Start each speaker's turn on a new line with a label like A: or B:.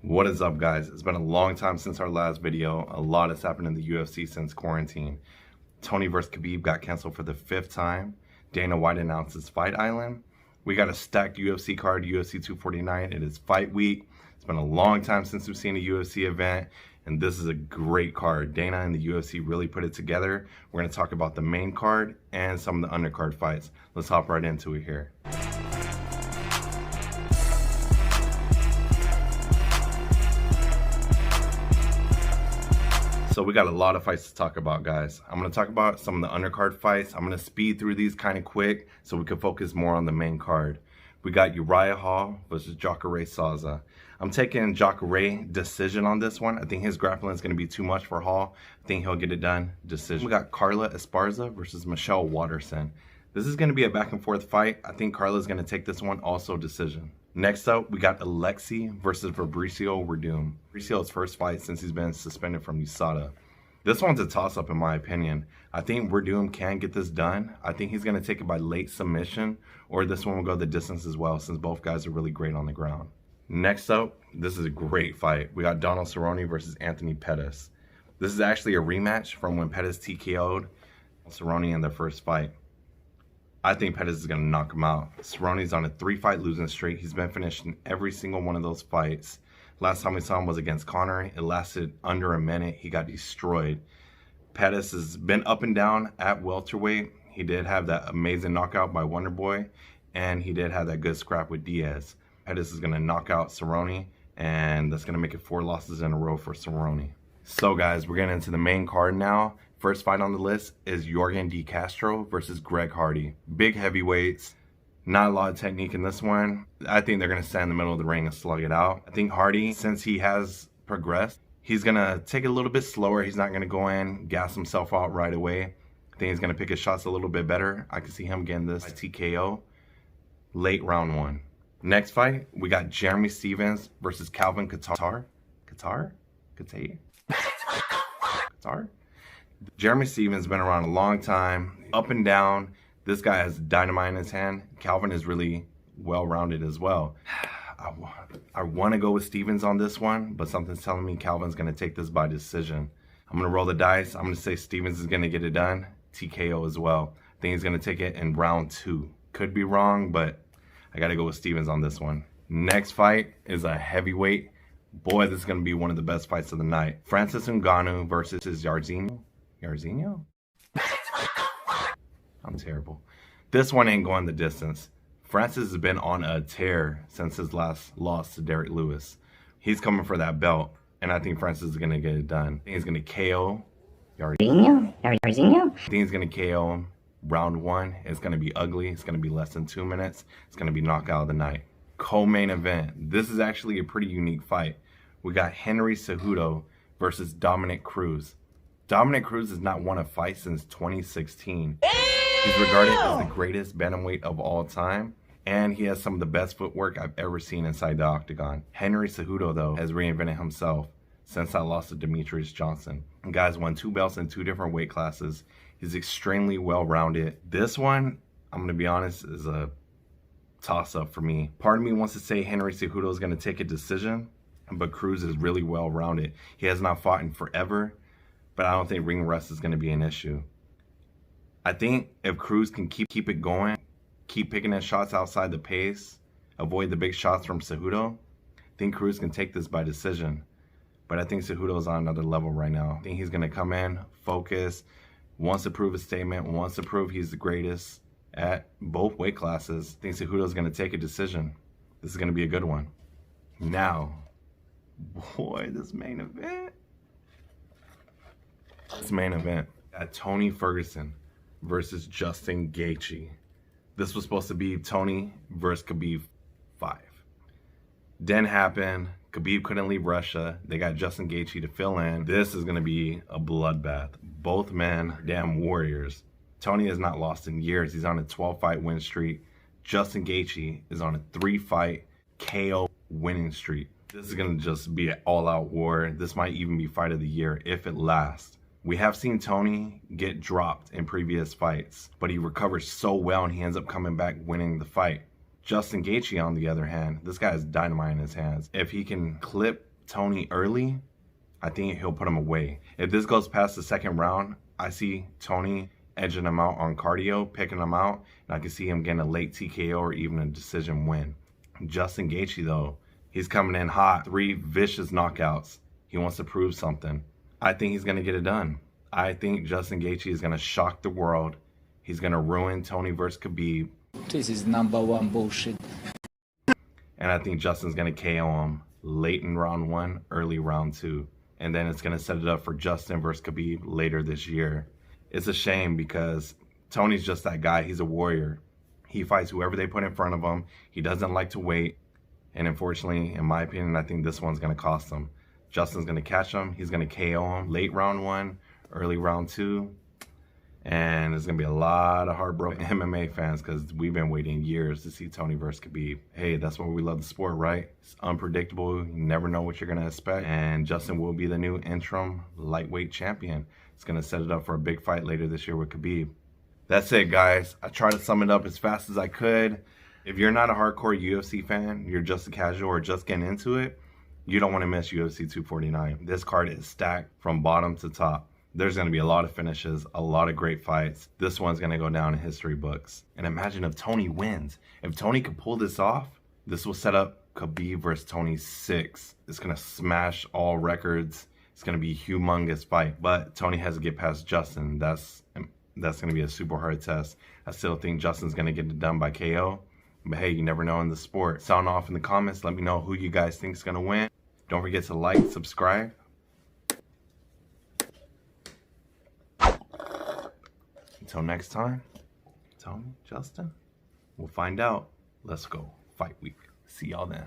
A: What is up, guys? It's been a long time since our last video. A lot has happened in the UFC since quarantine. Tony vs. Khabib got canceled for the 5th time. Dana White announced his Fight Island. We got a stacked UFC card, UFC 249. It is fight week. It's been a long time since we've seen a UFC event, and this is a great card. Dana and the UFC really put it together. We're going to talk about the main card and some of the undercard fights. Let's hop right into it here. So we got a lot of fights to talk about, guys. I'm going to talk about some of the undercard fights. I'm going to speed through these kind of quick so we can focus more on the main card. We got Uriah Hall versus Jacare Souza. I'm taking Jacare decision on this one. I think his grappling is going to be too much for Hall. I think he'll get it done. Decision. We got Carla Esparza versus Michelle Waterson. This is going to be a back and forth fight. I think Carla's going to take this one, also decision. Next up, we got Alexi versus Fabricio Werdum. Fabricio's first fight since he's been suspended from USADA. This one's a toss-up in my opinion. I think Werdum can get this done. I think he's going to take it by late submission, or this one will go the distance as well, since both guys are really great on the ground. Next up, this is a great fight. We got Donald Cerrone versus Anthony Pettis. This is actually a rematch from when Pettis TKO'd Cerrone in their first fight. I think Pettis is going to knock him out. Cerrone's on a 3-fight losing streak. He's been finished in every single one of those fights. Last time we saw him was against Conor. It lasted under a minute. He got destroyed. Pettis has been up and down at welterweight. He did have that amazing knockout by Wonderboy, and he did have that good scrap with Diaz. Pettis is going to knock out Cerrone, and that's going to make it 4 losses in a row for Cerrone. So guys, we're getting into the main card now. First fight on the list is Yorgan De Castro versus Greg Hardy. Big heavyweights. Not a lot of technique in this one. I think they're going to stand in the middle of the ring and slug it out. I think Hardy, since he has progressed, he's going to take it a little bit slower. He's not going to go in, gas himself out right away. I think he's going to pick his shots a little bit better. I can see him getting this TKO late round 1. Next fight, we got Jeremy Stephens versus Calvin Kattar. Kattar? Jeremy Stephens has been around a long time, up and down. This guy has dynamite in his hand. Calvin is really well-rounded as well. I want to go with Stephens on this one, but something's telling me Calvin's going to take this by decision. I'm going to roll the dice. I'm going to say Stephens is going to get it done. TKO as well. I think he's going to take it in round 2. Could be wrong, but I got to go with Stephens on this one. Next fight is a heavyweight. Boy, this is going to be one of the best fights of the night. Francis Ngannou versus Jairzinho. Jairzinho? I'm terrible. This one ain't going the distance. Francis has been on a tear since his last loss to Derek Lewis. He's coming for that belt, and I think Francis is going to get it done. I think he's going to KO Jairzinho. I think he's going to KO him. Round 1. It's going to be ugly. It's going to be less than 2 minutes. It's going to be knockout of the night. Co-main event. This is actually a pretty unique fight. We got Henry Cejudo versus Dominick Cruz. Dominick Cruz has not won a fight since 2016. He's regarded as the greatest bantamweight of all time, and he has some of the best footwork I've ever seen inside the octagon. Henry Cejudo, though, has reinvented himself since that loss to Demetrius Johnson. The guy's won 2 belts in 2 different weight classes. He's extremely well-rounded. This one, I'm going to be honest, is a toss-up for me. Part of me wants to say Henry Cejudo is going to take a decision, but Cruz is really well-rounded. He has not fought in forever, but I don't think ring rust is going to be an issue. I think if Cruz can keep it going, keep picking his shots outside the pace, avoid the big shots from Cejudo, I think Cruz can take this by decision. But I think Cejudo's on another level right now. I think he's going to come in, focus, wants to prove a statement, wants to prove he's the greatest at both weight classes. I think Cejudo's going to take a decision. This is going to be a good one. Now, boy, this main event. Got Tony Ferguson versus Justin Gaethje. This was supposed to be Tony versus Khabib 5. Didn't happen. Khabib couldn't leave Russia. They got Justin Gaethje to fill in. This is going to be a bloodbath. Both men are damn warriors. Tony has not lost in years. He's on a 12-fight win streak. Justin Gaethje is on a 3-fight KO winning streak. This is going to just be an all-out war. This might even be fight of the year if it lasts. We have seen Tony get dropped in previous fights, but he recovers so well and he ends up coming back winning the fight. Justin Gaethje, on the other hand, this guy has dynamite in his hands. If he can clip Tony early, I think he'll put him away. If this goes past the second round, I see Tony edging him out on cardio, picking him out, and I can see him getting a late TKO or even a decision win. Justin Gaethje, though, he's coming in hot. 3 vicious knockouts. He wants to prove something. I think he's going to get it done. I think Justin Gaethje is going to shock the world. He's going to ruin Tony versus Khabib.
B: This is #1 bullshit.
A: And I think Justin's going to KO him late in round 1, early round 2. And then it's going to set it up for Justin versus Khabib later this year. It's a shame because Tony's just that guy. He's a warrior. He fights whoever they put in front of him. He doesn't like to wait. And unfortunately, in my opinion, I think this one's going to cost him. Justin's going to catch him. He's going to KO him late round 1, early round 2. And there's going to be a lot of heartbroken MMA fans because we've been waiting years to see Tony versus Khabib. Hey, that's why we love the sport, right? It's unpredictable. You never know what you're going to expect. And Justin will be the new interim lightweight champion. It's going to set it up for a big fight later this year with Khabib. That's it, guys. I tried to sum it up as fast as I could. If you're not a hardcore UFC fan, you're just a casual or just getting into it, you don't want to miss UFC 249. This card is stacked from bottom to top. There's going to be a lot of finishes, a lot of great fights. This one's going to go down in history books. And imagine if Tony wins. If Tony could pull this off, this will set up Khabib versus Tony 6. It's going to smash all records. It's going to be a humongous fight. But Tony has to get past Justin. That's going to be a super hard test. I still think Justin's going to get it done by KO. But hey, you never know in the sport. Sound off in the comments. Let me know who you guys think is going to win. Don't forget to like, subscribe. Until next time, Tony, Justin, we'll find out. Let's go. Fight week. See y'all then.